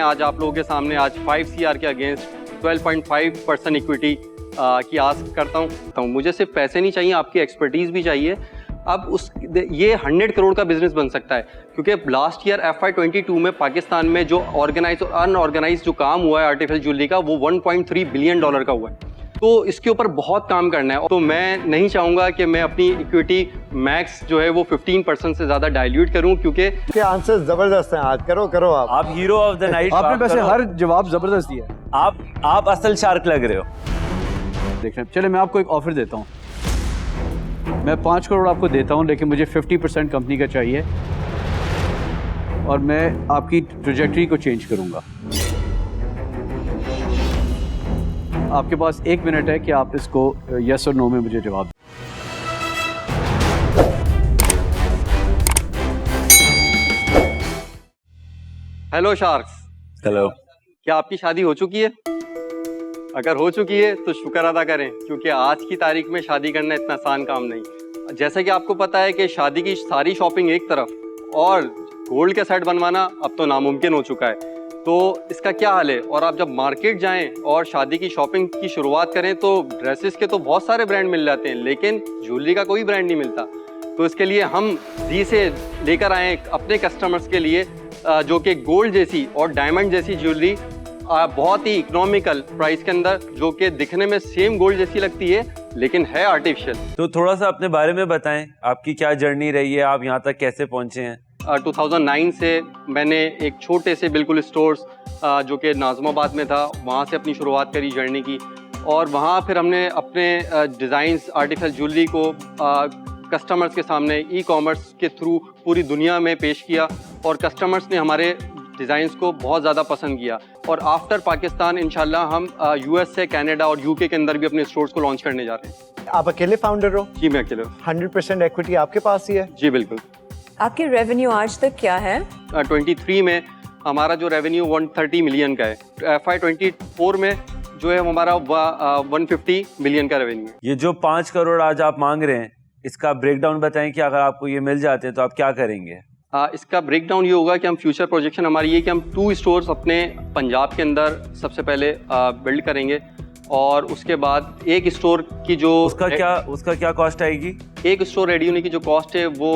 आज आप लोगों के सामने आज 5 CR के अगेंस्ट 12.5% इक्विटी की आस करता हूँ। मुझे सिर्फ पैसे नहीं चाहिए, आपकी एक्सपर्टीज़ भी चाहिए। अब ये 100 करोड़ का बिजनेस बन सकता है, क्योंकि लास्ट ईयर FY22 में पाकिस्तान में जो ऑर्गेनाइज और अनऑर्गेनाइज जो काम हुआ है आर्टिफिशियल ज्वेलरी का, वो $1.3 बिलियन का हुआ है। तो इसके ऊपर बहुत काम करना है। तो मैं नहीं चाहूँगा कि मैं अपनी इक्विटी मैक्स जो है वो 15% से ज़्यादा डाइल्यूट करूँ, क्योंकि आंसर जबरदस्त है। आज करो आप हीरो ऑफ द नाइट। आपने वैसे हर जवाब जबरदस्त दिया है। आप असल शार्क लग रहे हो। देखिए, चले मैं आपको एक ऑफर देता हूँ। मैं 5 करोड़ आपको देता हूँ, लेकिन मुझे 50% कंपनी का चाहिए और मैं आपकी ट्रैजेक्टरी को चेंज करूँगा। आपके पास 1 मिनट है कि आप इसको यस और नो में मुझे जवाब दें। Hello sharks. हेलो। क्या आपकी शादी हो चुकी है? अगर हो चुकी है तो शुक्र अदा करें, क्योंकि आज की तारीख में शादी करना इतना आसान काम नहीं। जैसा कि आपको पता है कि शादी की सारी शॉपिंग एक तरफ और गोल्ड के सेट बनवाना अब तो नामुमकिन हो चुका है। तो इसका क्या हाल है? और आप जब मार्केट जाएं और शादी की शॉपिंग की शुरुआत करें तो ड्रेसेस के तो बहुत सारे ब्रांड मिल जाते हैं, लेकिन ज्वेलरी का कोई ब्रांड नहीं मिलता। तो इसके लिए हम दी से लेकर आए अपने कस्टमर्स के लिए जो कि गोल्ड जैसी और डायमंड जैसी ज्वेलरी बहुत ही इकोनॉमिकल प्राइस के अंदर, जो कि दिखने में सेम गोल्ड जैसी लगती है लेकिन है आर्टिफिशियल। तो थोड़ा सा अपने बारे में बताएं, आपकी क्या जर्नी रही है, आप यहाँ तक कैसे पहुँचे हैं? 2009 से मैंने एक छोटे से बिल्कुल स्टोर्स जो कि नाज़िमाबाद में था, वहाँ से अपनी शुरुआत करी जर्नी की। और वहाँ फिर हमने अपने डिज़ाइंस आर्टिफिशियल ज्वेलरी को कस्टमर्स के सामने ई-कॉमर्स के थ्रू पूरी दुनिया में पेश किया और कस्टमर्स ने हमारे डिज़ाइंस को बहुत ज़्यादा पसंद किया। और आफ्टर पाकिस्तान इंशाल्लाह हम US से कनाडा और UK के अंदर भी अपने स्टोर्स को लॉन्च करने जा रहे हैं। आप अकेले फाउंडर हो? जी मैं अकेले हूँ। 100% इक्विटी आपके पास ही है? जी बिल्कुल। आपकी रेवेन्यू आज तक क्या है? 23 में हमारा जो रेवेन्यू 130 मिलियन का है। FY24 में जो है हमारा 150 मिलियन का रेवेन्यू है। ये जो 5 करोड़ आज आप मांग रहे हैं, इसका ब्रेकडाउन बताएं कि अगर आपको ये मिल जाते हैं तो आप क्या करेंगे? इसका ब्रेकडाउन ये होगा कि हम फ्यूचर प्रोजेक्शन हमारी ये कि हम 2 स्टोर्स अपने पंजाब के अंदर सबसे पहले बिल्ड करेंगे और उसके बाद एक स्टोर की जो उसका क्या कॉस्ट आएगी? एक स्टोर रेडी होने की जो कॉस्ट है वो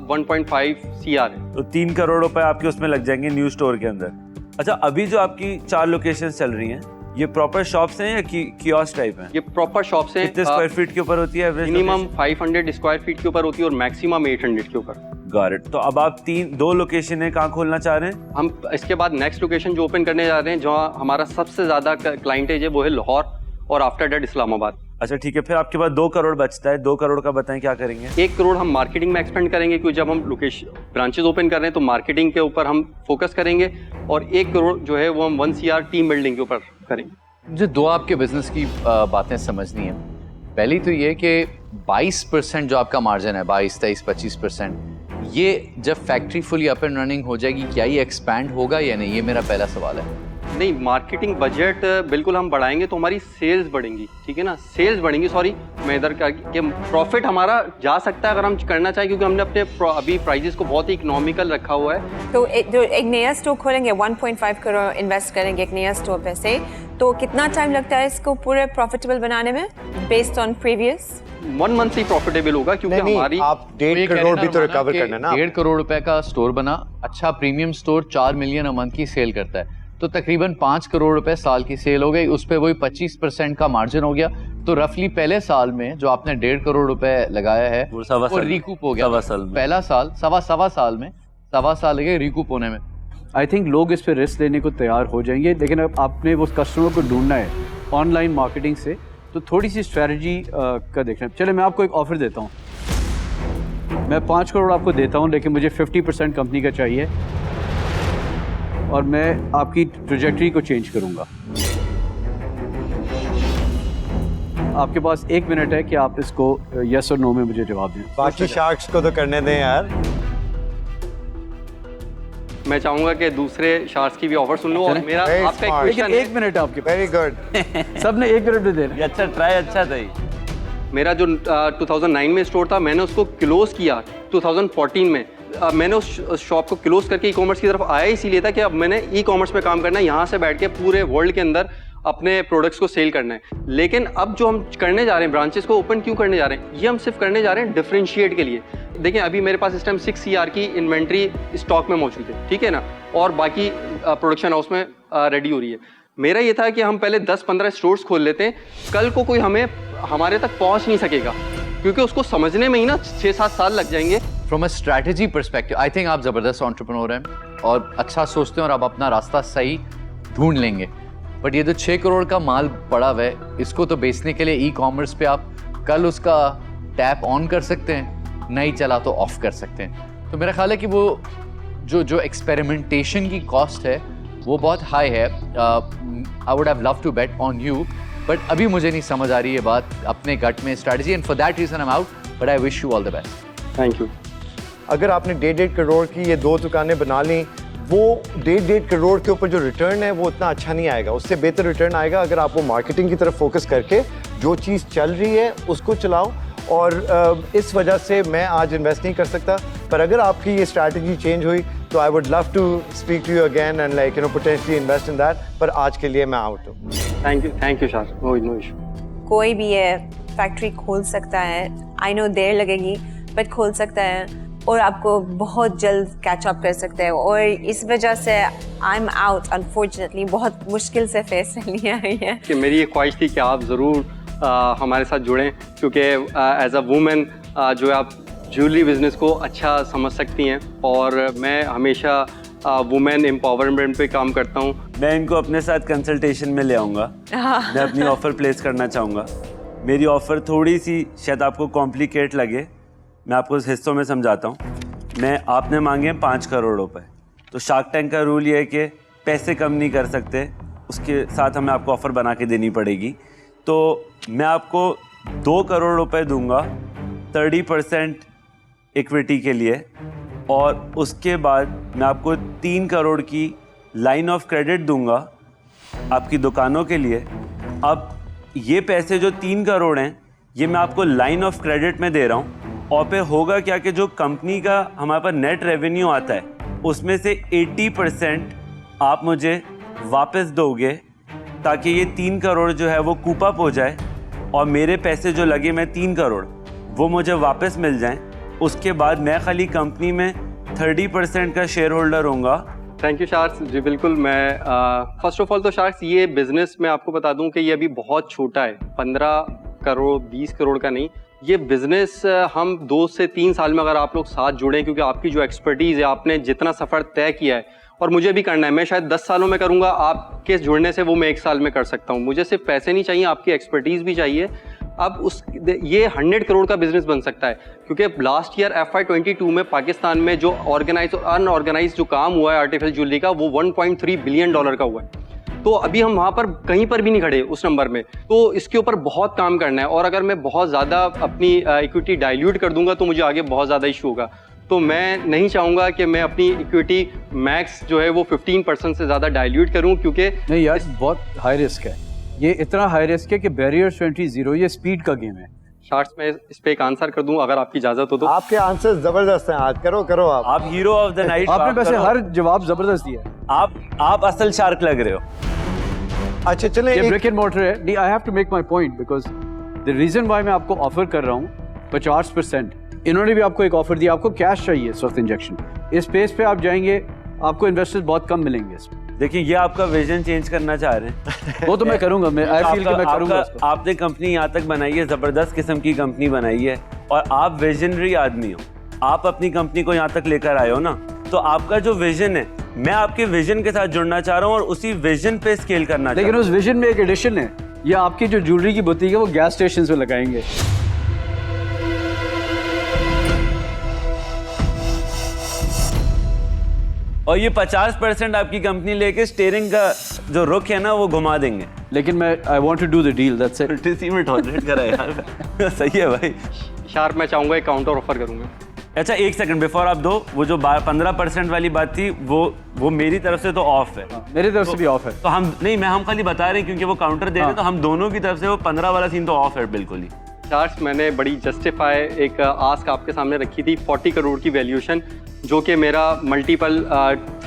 1.5 CR है। तो 3 करोड़ रुपए आपके उसमें लग जाएंगे न्यू स्टोर के अंदर। अच्छा, अभी जो आपकी 4 लोकेशन चल रही हैं, ये प्रॉपर शॉप्स हैं या कियोस्क टाइप हैं? ये प्रॉपर शॉप्स हैं। कितने स्क्वायर फीट के ऊपर होती है? मिनिमम 500 स्क्वायर फीट के ऊपर होती है और मैक्सिमम 800 के ऊपर। Got it. तो अब आप 2 लोकेशन है, कहाँ खोलना चाह रहे हैं? हम इसके बाद नेक्स्ट लोकेशन जो ओपन करने जा रहे हैं, जहाँ हमारा सबसे ज़्यादा क्लाइंटेज है, वो है लाहौर और आफ्टर डेट इस्लामाबाद। अच्छा ठीक है, फिर आपके पास 2 करोड़ बचता है। 2 करोड़ का बताएं क्या करेंगे? 1 करोड़ हम मार्केटिंग में एक्सपेंड करेंगे, क्योंकि जब हम लोकेशन ब्रांचेस ओपन कर रहे हैं तो मार्केटिंग के ऊपर हम फोकस करेंगे। और 1 करोड़ जो है वो हम 1 CR टीम बिल्डिंग के ऊपर करेंगे। मुझे 2 आपके बिजनेस की बातें समझनी है। पहली तो ये कि 22% जो आपका मार्जिन है, 22, 23, 25%, ये जब factory fully up and running हो जाएगी, क्या ये एक्सपैंड होगा या नहीं? ये मेरा पहला सवाल है। नहीं, मार्केटिंग बजट बिल्कुल हम बढ़ाएंगे तो हमारी सेल्स बढ़ेंगी, ठीक है ना? सेल्स बढ़ेंगी, सॉरी मैं इधर का कि प्रॉफिट हमारा जा सकता है अगर हम करना चाहें, क्योंकि हमने अपने अभी प्राइजेस को बहुत ही इकोनॉमिकल रखा हुआ है। तो जो एक नया स्टोर खोलेंगे, 1.5 करोड़ इन्वेस्ट करेंगे एक नया स्टोर पे से, तो कितना टाइम लगता है इसको पूरे प्रॉफिटेबल बनाने में बेस्ड ऑन प्रीवियस? 1 मंथ से प्रॉफिटेबल होगा, क्योंकि हमारी आप 1.5 करोड़ भी तो रिकवर करना ना। 1.5 करोड़ रुपए का स्टोर बना, अच्छा premium store 4 million a month की सेल करता है, तो तकरीबन 5 करोड़ रुपए साल की सेल हो गई, उस पर वही 25% का मार्जिन हो गया। तो रफली पहले साल में जो आपने 1.5 करोड़ रुपए लगाया है वो रिकूप हो गया। पहला साल सवा साल में लगे रिकूप होने में। आई थिंक लोग इस पे रिस्क लेने को तैयार हो जाएंगे, लेकिन अब आपने उस कस्टमर को ढूंढना है ऑनलाइन मार्केटिंग से, तो थोड़ी सी स्ट्रेटजी का देखना। चले मैं आपको एक ऑफर देता हूँ। मैं 5 करोड़ आपको देता हूँ, लेकिन मुझे 50% कंपनी का चाहिए और मैं आपकी ट्रैजेक्टरी को चेंज करूँगा। आपके पास 1 मिनट है कि आप इसको यस और नो में मुझे जवाब दें। बाकी शार्क्स को तो करने दें यार। मैं चाहूंगा कि दूसरे शार्क्स की भी ऑफर सुन लो। और मेरा आपका एक क्वेश्चन है। 1 मिनट आपके पास। Very good. सबने 1 मिनट में देना। अच्छा ट्राई, अच्छा था ये। मेरा जो 2009 में स्टोर था, मैंने उसको क्लोज किया 2014 में। मैंने उस शॉप को क्लोज करके ई कॉमर्स की तरफ आया इसीलिए था कि अब मैंने ई कॉमर्स में काम करना है, यहाँ से बैठ के पूरे वर्ल्ड के अंदर अपने प्रोडक्ट्स को सेल करना है। लेकिन अब जो हम करने जा रहे हैं, ब्रांचेस को ओपन क्यों करने जा रहे हैं, ये हम सिर्फ करने जा रहे हैं डिफरेंशिएट के लिए। देखिए अभी मेरे पास इस टाइम 6 CR की इन्वेंट्री स्टॉक में मौजूद है, ठीक है ना, और बाकी प्रोडक्शन हाउस में रेडी हो रही है। मेरा ये था कि हम पहले 10-15 स्टोर्स खोल लेते हैं, कल को कोई हमारे तक पहुंच नहीं सकेगा, क्योंकि उसको समझने में ही ना 6-7 साल लग जाएंगे। From a strategy perspective I think आप ज़बरदस्त एंटरप्रेन्योर हैं और अच्छा सोचते हैं और आप अपना रास्ता सही ढूंढ लेंगे। बट ये जो 6 करोड़ का माल पड़ा हुआ है, इसको तो बेचने के लिए ई कॉमर्स पे आप कल उसका टैप ऑन कर सकते हैं, नहीं चला तो ऑफ कर सकते हैं। तो मेरा ख्याल है कि वो जो एक्सपेरिमेंटेशन की कॉस्ट है वो बहुत हाई है। I would have love to bet on you, but अभी मुझे नहीं समझ आ रही है बात अपने गट में strategy, and for that reason I am out, but I wish you all the best. Thank you. अगर आपने 1.5 करोड़ की ये 2 दुकानें बना ली, वो 1.5 करोड़ के ऊपर जो रिटर्न है वो उतना अच्छा नहीं आएगा। उससे बेहतर रिटर्न आएगा अगर आप वो मार्केटिंग की तरफ फोकस करके जो चीज़ चल रही है उसको चलाओ। और इस वजह से मैं आज इन्वेस्ट नहीं कर सकता, पर अगर आपकी ये स्ट्रैटेजी चेंज हुई तो I would love to speak to you again and like potentially invest in that, पर आज के लिए मैं आउट हूँ। थैंक यू शार, नो इशू। कोई भी ये फैक्ट्री खोल सकता है, आई नो देर लगेगी बट खोल सकता है और आपको बहुत जल्द कैच अप कर सकते हैं। और इस वजह से आई एम आउट अनफॉर्चुनेटली, बहुत मुश्किल से फैसला लिया है कि मेरी ये ख्वाहिश थी कि आप ज़रूर हमारे साथ जुड़ें, क्योंकि एज अ वुमेन जो है आप ज्वेलरी बिज़नेस को अच्छा समझ सकती हैं और मैं हमेशा वुमेन एम्पावरमेंट पे काम करता हूँ। मैं इनको अपने साथ कंसल्टेशन में ले आऊँगा। मैं अपनी ऑफ़र प्लेस करना चाहूँगा। मेरी ऑफ़र थोड़ी सी शायद आपको कॉम्प्लिकेट लगे, मैं आपको इस हिस्सों में समझाता हूँ। आपने मांगे 5 करोड़ रुपए, तो शार्क टैंक का रूल ये है कि पैसे कम नहीं कर सकते, उसके साथ हमें आपको ऑफ़र बना के देनी पड़ेगी। तो मैं आपको 2 करोड़ रुपए दूंगा 30% इक्विटी के लिए, और उसके बाद मैं आपको 3 करोड़ की लाइन ऑफ क्रेडिट दूंगा आपकी दुकानों के लिए। अब ये पैसे जो 3 करोड़ हैं ये मैं आपको लाइन ऑफ क्रेडिट में दे रहा हूँ, और फिर होगा क्या कि जो कंपनी का हमारे पास नेट रेवेन्यू आता है उसमें से 80% आप मुझे वापस दोगे, ताकि ये 3 करोड़ जो है वो कूप अप हो जाए और मेरे पैसे जो लगे मैं 3 करोड़ वो मुझे वापस मिल जाएं। उसके बाद मैं खाली कंपनी में 30% का शेयर होल्डर होऊंगा। थैंक यू शार्क्स जी, बिल्कुल। मैं फर्स्ट ऑफ ऑल तो शार्क्स ये बिज़नेस मैं आपको बता दूं कि ये अभी बहुत छोटा है, 15 करोड़ 20 करोड़ का नहीं। ये बिज़नेस हम 2 से 3 साल में अगर आप लोग साथ जुड़ें, क्योंकि आपकी जो एक्सपर्टीज़ है, आपने जितना सफ़र तय किया है और मुझे भी करना है, मैं शायद 10 सालों में करूंगा, आपके जुड़ने से वो मैं 1 साल में कर सकता हूं। मुझे सिर्फ पैसे नहीं चाहिए, आपकी एक्सपर्टीज़ भी चाहिए। अब ये 100 करोड़ का बिजनेस बन सकता है, क्योंकि लास्ट ईयर FY22 में पाकिस्तान में जो ऑर्गेनाइज और अनऑर्गेनाइज जो काम हुआ है आर्टिफिशियल ज्वेलरी का, वो $1.3 बिलियन का हुआ है। तो अभी हम वहाँ पर कहीं पर भी नहीं खड़े उस नंबर में, तो इसके ऊपर बहुत काम करना है। और अगर मैं बहुत ज़्यादा अपनी इक्विटी डाइल्यूट कर दूंगा तो मुझे आगे बहुत ज़्यादा इशू होगा। तो मैं नहीं चाहूँगा कि मैं अपनी इक्विटी मैक्स जो है वो 15% से ज़्यादा डाइल्यूट करूँ, क्योंकि नहीं यार, बहुत हाई रिस्क है, ये इतना हाई रिस्क है कि बैरियर्स 20 ये स्पीड का गेम है। शार्ट्स में इस पे एक आंसर कर दूं अगर आपकी इजाजत हो तो। आपके आंसर जबरदस्त हैं, आज करो आप हीरो ऑफ द नाइट। आपने वैसे हर जवाब जबरदस्त दिया है। आप असल शार्क लग रहे हो। अच्छा चलें, ये ब्रिक एंड मोर्टर है। नहीं, I have to make my point because the reason why मैं आपको ऑफर कर रहा हूँ 50%, इन्होंने भी आपको एक ऑफर दिया, आपको कैश चाहिए इस वक्त इंजेक्शन। इस पेस पे आप जाएंगे, आपको इन्वेस्टर्स बहुत कम मिलेंगे इसमें। देखिए, ये आपका विजन चेंज करना चाह रहे हैं। वो तो मैं करूंगा, मैं आई फील कि मैं करूंगा। आपने कंपनी यहाँ तक बनाई है, जबरदस्त किस्म की कंपनी बनाई है, और आप विजनरी आदमी हो। आप अपनी कंपनी को यहाँ तक लेकर आए हो ना, तो आपका जो विजन है, मैं आपके विजन के साथ जुड़ना चाह रहा हूँ और उसी विजन पे स्केल करना चाह रहा हूँ। लेकिन उस विजन में एक एडिशन है, ये आपकी जो ज्वेलरी की बुटीक है वो गैस स्टेशन पे लगाएंगे। और ये 50% आपकी कंपनी लेके स्टीयरिंग का जो रुख है ना वो घुमा देंगे। लेकिन मैं I want to do the deal, that's it. इसी में टॉलरेट करा यार। सही है भाई। शार्क मैं चाहूंगा एक काउंटर ऑफर करूंगा। अच्छा, एक सेकंड बिफोर आप दो, वो जो 15% वाली बात थी वो मेरी तरफ से तो ऑफ है। मेरी तरफ से भी ऑफ है। तो हम खाली बता रहे हैं क्योंकि वो काउंटर दे रहे हैं, तो हम दोनों की तरफ से वो 15 वाला सीन तो ऑफ है बिल्कुल ही। शार्क्स मैंने बड़ी जस्टिफाई एक आस्क आपके सामने रखी थी, 40 करोड़ की वैल्यूएशन। जो कि मेरा मल्टीपल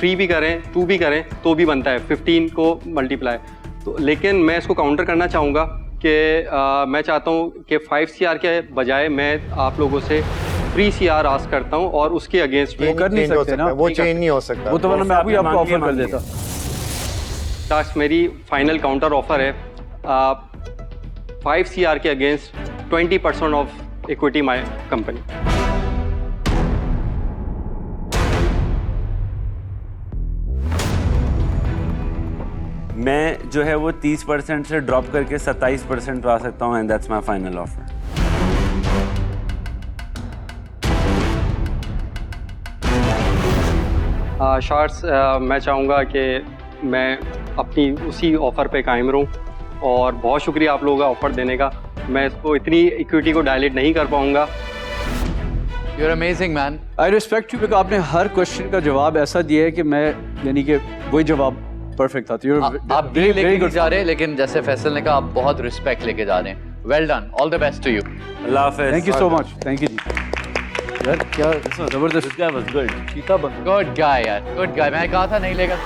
3 भी करें 2 भी करें तो भी बनता है 15 को मल्टीप्लाई। तो लेकिन मैं इसको काउंटर करना चाहूँगा कि मैं चाहता हूँ कि 5 CR के बजाय मैं आप लोगों से 3 CR आस्क करता हूँ और उसके अगेंस्ट वो कर नहीं Change हो सकते ना, सकता है, वो चेंज नहीं हो सकता। वो तो वरना मैं अभी आपको मांगिए, ऑफर कर मांगिए। देता। टास्क मेरी फाइनल काउंटर ऑफर है 5 CR के against 20% of equity my company. मैं जो है वो 30% से ड्रॉप करके 27% पे आ सकता हूँ, and that's my final offer. शार्ट्स मैं चाहूँगा कि मैं अपनी उसी ऑफ़र पे कायम रहूँ और बहुत शुक्रिया आप लोगों का ऑफ़र देने का। मैं इसको इतनी इक्विटी को डायलेट नहीं कर पाऊँगा। You're amazing, man. I respect you because आपने हर क्वेश्चन का जवाब ऐसा दिया है कि मैं यानी कि वही जवाब परफेक्ट था। तो आप डील लेके नहीं जा रहे, लेकिन जैसे फैसल ने कहा आप बहुत रिस्पेक्ट लेके जा रहे हैं। Well done, all the best to you. अल्लाह हाफिज़। Thank you so much, thank you जी। यार क्या जबरदस्त This guy was good. चीता बन गुड गाय यार, गुड गाय। मैंने कहा था नहीं लेगा।